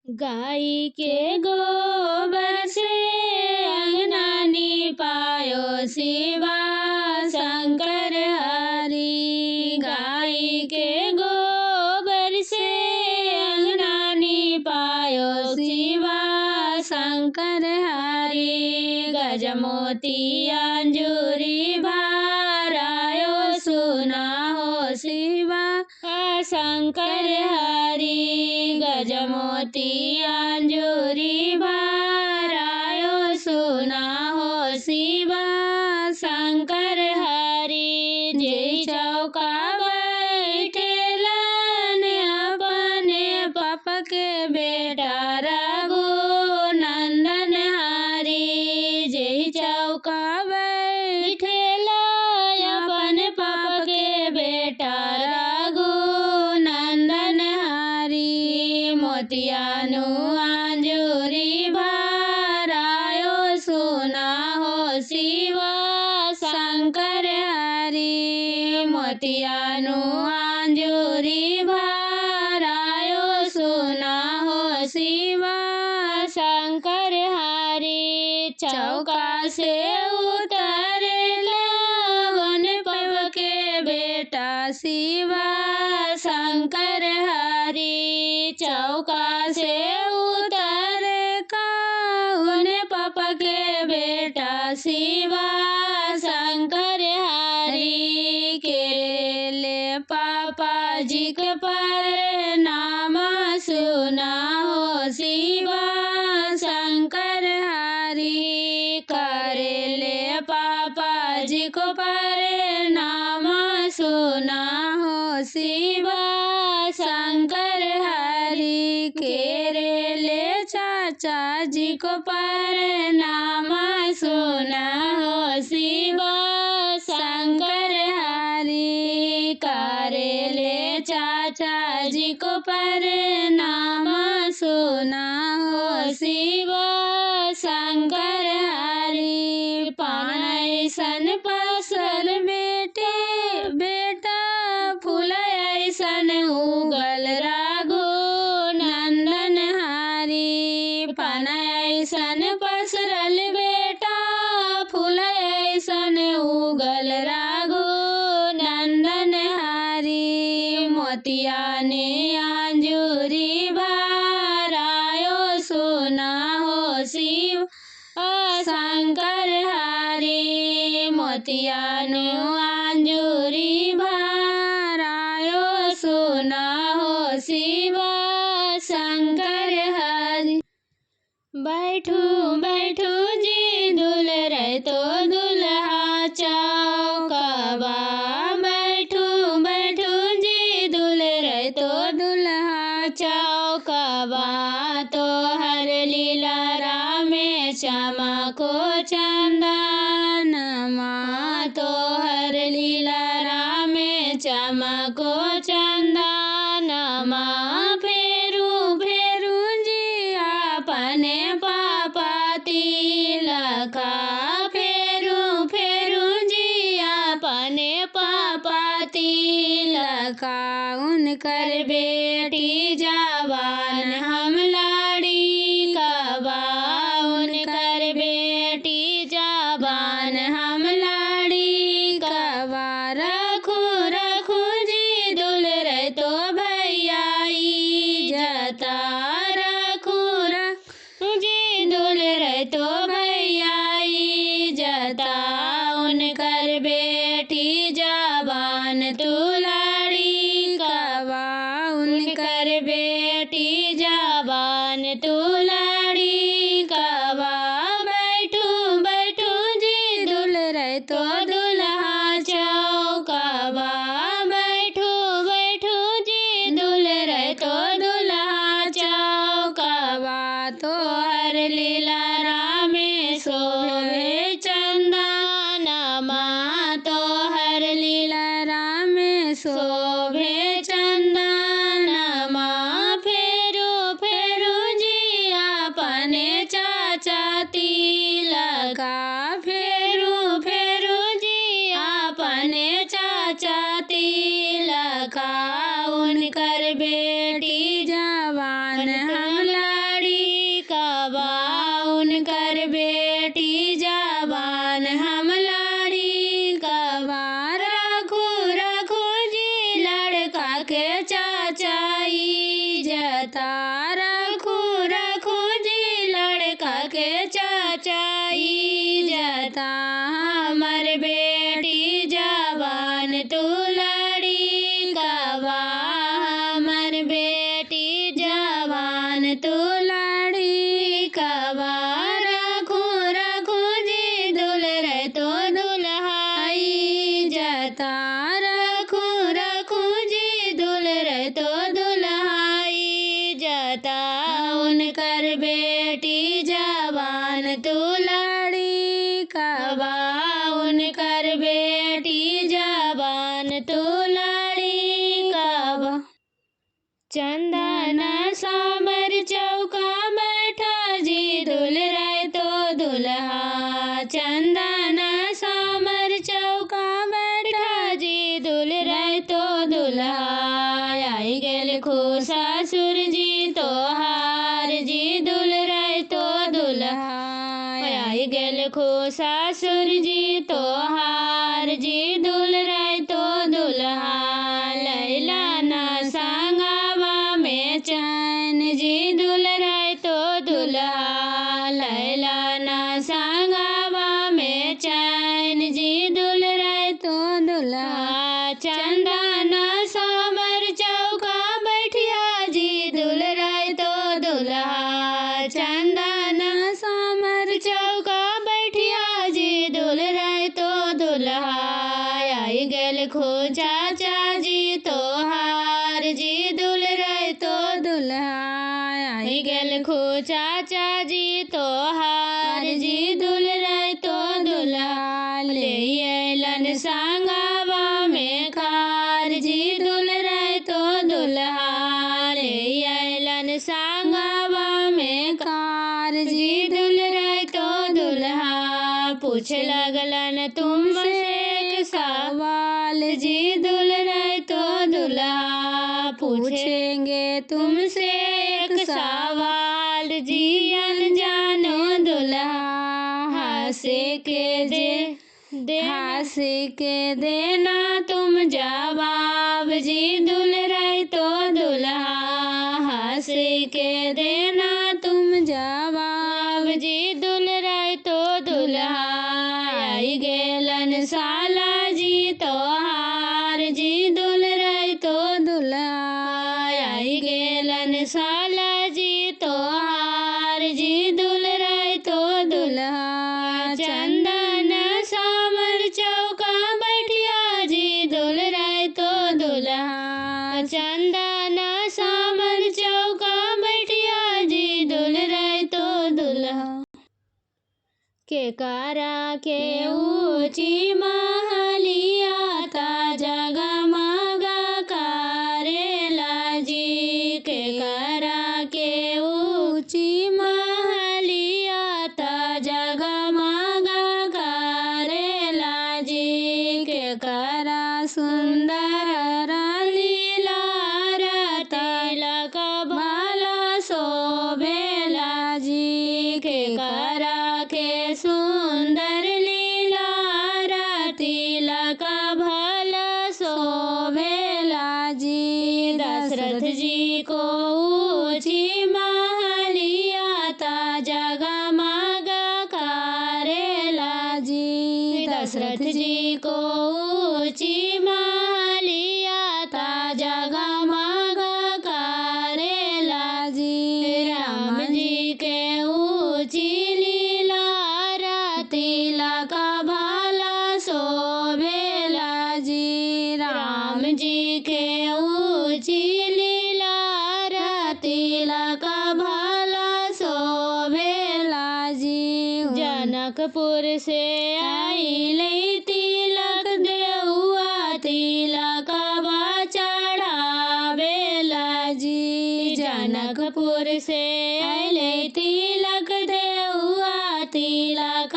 गाई के गोबर से अंगना निपायो शिवा शंकर हरि। गाई के गोबर से अंगना निपायो शिवा शंकर हरि। गजमोती अंजूरी भरायो सुना हो शिवा शंकर हरि। गजमोती अंजूरी भरायो सुना हो शिवा शंकर हरि। जय चौका बैठेलन अपने पाप के बेटा रघुनंदन हरि। जय चौका बैठेला अपन पाप के बेटा रघुनंदन हरि। मोतियानु अंजूरी भरायो सुना हो शिवा शंकर हरि। मोतियानु अंजूरी भरायो सुना हो शिवा शंकर हरि। चौका से उतरेला गणपति के बेटा शिवा शंकर हरि। चौका से उतरे कौन पापा के बेटा शिवा शंकर हरि। केले पापा जी के प्रणाम सुना हो शिवा शंकर हरि। करेले पापा जी को प्रणाम सुना हो शिवा शंकर हरि। केरेले चाचा जी को प्रणाम सुना हो शिवा शंकर हरि। करेले चाचा जी को प्रणाम सुना हो शिवा शंकर हरि। पानैसन फसल बेटे बेटा फूल ऐसन उगल रघुनंदन हरि। पानैसन पसरल बेटा फूल ऐसन उगल रघुनंदन हरि। मोतिया ने अंजूरी भरायो सुना हो शिव शंकर हरि। मोतियानु अंजूरी भरायो सुना हो शिवा शंकर हरि। बैठू बैठू जी दुलरे तो दुल्हा चौकबा। बैठू बैठू जी दुलरे तो दुल्हा चौकबा। तो हर लीला रामे चमको चंदन माँ। तो हर लीला रामे चमको चंदन माँ। फेरू फेरू जी अपने पापा तिलका। फेरू फेरू जी अपने पापा तिलका। उनकर बेटी जवान हम लाड़ी कबा। उनकर बेटी जवान हम लाड़ी कबा। रखू रखू जी दुलरे तो भैया इज्जता। रखू रखू जी दुलरे तो भैया इज्जता। उनकर बेटी जवान तू लाड़ी कबा। उनकर बेटी जवान तू लाड़ी कबा। बैठू बैठू जी दुलरे तो दुल्हा चौकबा। बैठू बैठू जी दुलरे तो दुल्हा चौकबा। तो हर लीला रामे सोवे चंदन माँ। तो हर लीला रामे शोभे चंदन माँ। फेरू फेरू जी अपने चाचा तिलका। फेरू फेरू जी अपने चाचा तिलका। उनकर बेटी जवान हम रखू रखू जी लड़का के चाचाई जाता हमर बेटी जवान तू लड़ी कवा हमर बेटी जवान तू लड़ी कवा रखू रखू जी दुल्हन तो दुल्हाई जाता रखू रखू जी दुल्हन तो दुल्हाई जाता उनकर बेटी जवान तू लड़ी कवा उनकर बेटी जवान तू लड़ी कवा चंदन सामर चौका बैठा जी दुल्हन तो दुल्हा चंदन सामर चौका बैठा जी दुल्हन तो दुल्हा आई गेल खो ससुर जी तोहार जी दुल्हन तो दुल्हा आई गेल खो ससुर जी तोहार जी दुल्हन तो दुल्हा लैला ना संगवा में चैन जी दुल्हन तो दुल्हा लैला ना संगवा में चैन जी दुल्हन तो दुल्हा चंदन सामर चौका बैठिया जी दुल्हन तो दुल्हा चंदन सामर चौका बैठिया जी दुल्हन तो दुल्हा आई गेल खो चाचा जी तोहार जी दुल्हन तो दुल्हा आई गेल खो चाचा जी तोहार जी दुल्हन तो दुल्हा ले अलन संगवा में खार जी दुल्हन तो दुल्हा ले अलन संगवा में खार जी दुल्हन तो दुल्हा पूछ लगलन तुमसे एक सवाल जी दुल्हन तो दुल्हा पूछेंगे तुमसे एक सवाल जी अनजानो दुल्हा हंसे के देना तुम जवाब जी दुल्हन तो दुल्हा हंसे के देना तुम जवाब जी दुल्हन तो दुल्हा आई गेलन साला जी तोहार जी दुल्हन तो दुल्हा आई गेलन साला जी तोहार जी दुल्हन तो दुल्हा चंदन सामर चौका बैठिया जी दुल्हन तो दुल्हा चंदन सामर चौका बैठिया जी दुल्हन तो दुल्हा के कारा के ऊंची महलिया ता जगमगा करेला जी के कारा के ऊंची महलिया ता जगमगा करेला जी के करा सुंदर लीला तिलक भला शोभेला जी के करा के सुंदर लीला तिलक भल शोभेला जी दशरथ जी को ऊंची महलिया ता जगमग करेला जी दशरथ जी को ऊंची महलिया ता जगमग करेला जी राम जी के ऊंची लीला तिलक भला शोभेला जी राम जी के ऊंची लीला तिलक भला शोभेला जी जनकपुर से आइले तिलक देउआ तिलक चढ़ावेला जी जनकपुर से आइले तिलक देउआ तिलक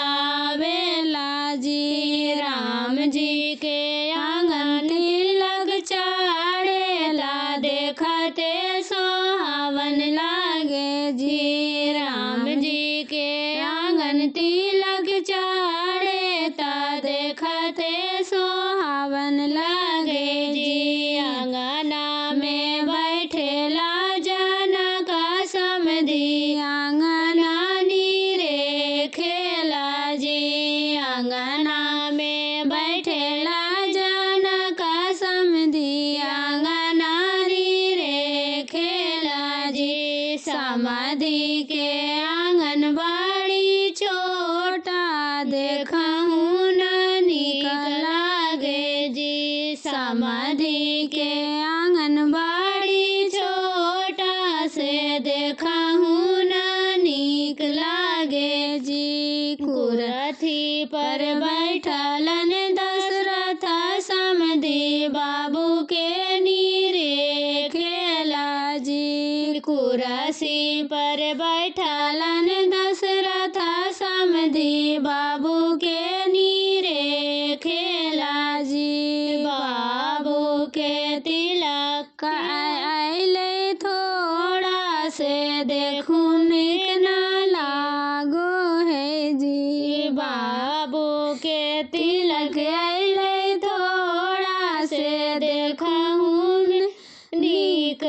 चढ़ावेला जी राम जी के आंगन तिलक चढ़ेला देखते सोहावन लागे जी राम जी के आंगन तिलक चढ़े ता देखते सोहावन लागे जी आंगना में बैठेला समाधि के आंगनबाड़ी छोटा देखहु न नीक लागे जी। समाधि के आंगनबाड़ी छोटा से देखहु न नीक लागे जी। कुरथी पर बैठलन दशरथ समधि बाबू के नीरे खेला जी। कुरसी पर बैठलन दशरथ समधि बाबू के नीरे खेला जी। बाबू के तिलक आइले थोड़ा से देखू नीक न लागो है जी। बाबू के तिलक आइले थोड़ा से देखू नीक